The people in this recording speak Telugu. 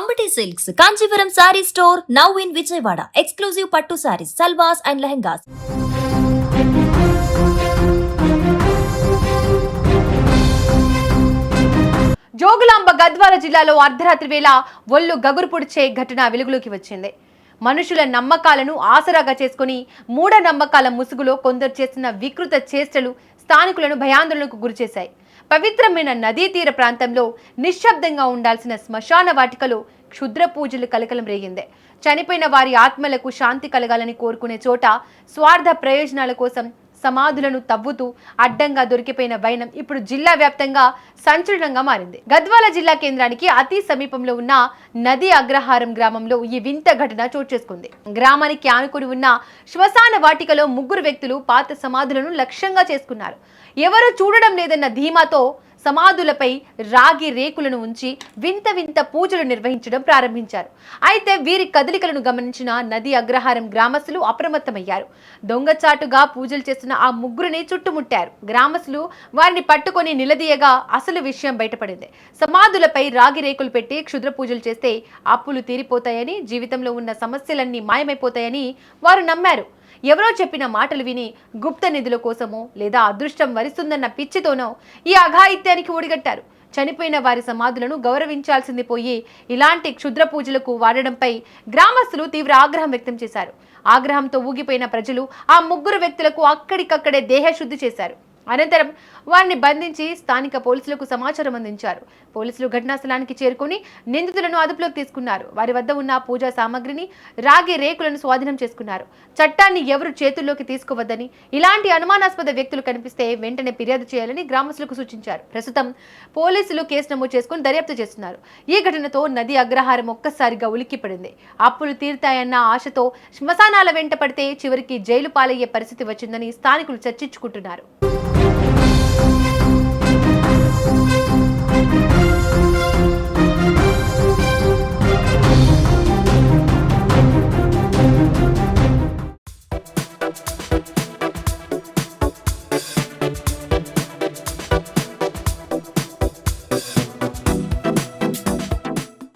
Ambati Silks, Kanchipuram Saree Store, now in Vijayawada. Exclusive Pattu Sarees, Salwas and Lehengas. Jogulamba Gadwal జిల్లాలో అర్ధరాత్రి వేళ ఒళ్ళు గగురు పొడిచే ఘటన వెలుగులోకి వచ్చింది. మనుషుల నమ్మకాలను ఆసరాగా చేసుకుని మూఢనమ్మకాల ముసుగులో కొందరు చేస్తున్న వికృత చేష్టలు స్థానికులను భయాందోళనకు గురిచేశాయి. పవిత్రమైన నదీ తీర ప్రాంతంలో నిశ్శబ్దంగా ఉండాల్సిన శ్మశాన వాటికలో క్షుద్ర పూజలు కలకలం రేగింది. చనిపోయిన వారి ఆత్మలకు శాంతి కలగాలని కోరుకునే చోట స్వార్థ ప్రయోజనాల కోసం సమాధులను తవ్వుతూ అడ్డంగా దొరికిపోయిన వైనం ఇప్పుడు జిల్లా వ్యాప్తంగా సంచలనంగా మారింది. గద్వాల జిల్లా కేంద్రానికి అతి సమీపంలో ఉన్న నది అగ్రహారం గ్రామంలో ఈ వింత ఘటన చోటు చేసుకుంది. గ్రామానికి ఆనుకుని ఉన్న శ్మశాన వాటికలో ముగ్గురు వ్యక్తులు పాత సమాధులను లక్ష్యంగా చేసుకున్నారు. ఎవరు చూడడం లేదన్న ధీమాతో సమాధులపై రాగి రేకులను ఉంచి వింత వింత పూజలు నిర్వహించడం ప్రారంభించారు. అయితే వీరి కదలికలను గమనించిన నది అగ్రహారం గ్రామస్తులు అప్రమత్తమయ్యారు. దొంగచాటుగా పూజలు చేస్తున్న ఆ ముగ్గురిని చుట్టుముట్టారు. గ్రామస్తులు వారిని పట్టుకొని నిలదీయగా అసలు విషయం బయటపడింది. సమాధులపై రాగి రేకులు పెట్టి క్షుద్ర పూజలు చేస్తే అప్పులు తీరిపోతాయని, జీవితంలో ఉన్న సమస్యలన్నీ మాయమైపోతాయని వారు నమ్మారు. ఎవరో చెప్పిన మాటలు విని గుప్త నిధుల కోసమో లేదా అదృష్టం వరిస్తుందన్న పిచ్చితోనో ఈ అఘాయిత్యానికి ఒడిగట్టారు. చనిపోయిన వారి సమాధులను గౌరవించాల్సింది పోయి ఇలాంటి క్షుద్ర పూజలకు వాడడంపై గ్రామస్తులు తీవ్ర ఆగ్రహం వ్యక్తం చేశారు. ఆగ్రహంతో ఊగిపోయిన ప్రజలు ఆ ముగ్గురు వ్యక్తులకు అక్కడికక్కడే దేహశుద్ధి చేశారు. అనంతరం వారిని బంధించి స్థానిక పోలీసులకు సమాచారం అందించారు. పోలీసులు ఘటనా స్థలానికి చేరుకుని నిందితులను అదుపులోకి తీసుకున్నారు. వారి వద్ద ఉన్న పూజా సామాగ్రిని, రాగి రేకులను స్వాధీనం చేసుకున్నారు. చట్టాన్ని ఎవరు చేతుల్లోకి తీసుకోవద్దని, ఇలాంటి అనుమానాస్పద వ్యక్తులు కనిపిస్తే వెంటనే ఫిర్యాదు చేయాలని గ్రామస్తులకు సూచించారు. ప్రస్తుతం పోలీసులు కేసు నమోదు చేసుకుని దర్యాప్తు చేస్తున్నారు. ఈ ఘటనతో నది అగ్రహారం ఒక్కసారిగా ఉలిక్కిపడింది. అప్పులు తీరుతాయన్న ఆశతో శ్మశానాల వెంట పడితే చివరికి జైలు పాలయ్యే పరిస్థితి వచ్చిందని స్థానికులు చర్చించుకుంటున్నారు.